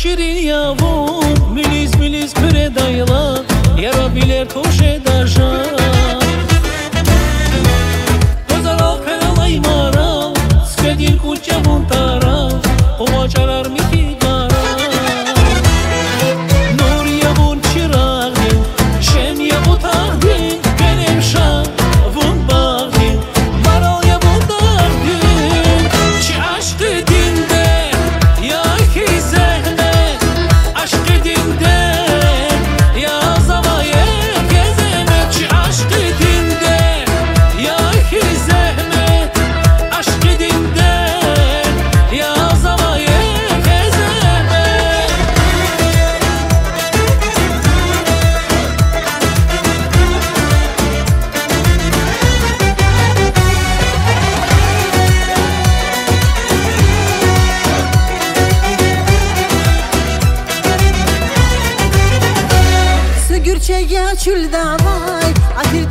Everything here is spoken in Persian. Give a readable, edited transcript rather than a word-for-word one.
شیرین یاوم میلیز میلیز پر دایلا یارا بیلر توشه درجا گذارا پرالای مارا سکدین کوچه بونتارا قماچرار میکی دارا نوریه بون چراغین شمیه بوتاردین benim şavun bağdin maraya bundardin çi aşkı dinde ya ki Gürçeye çül davay, ahir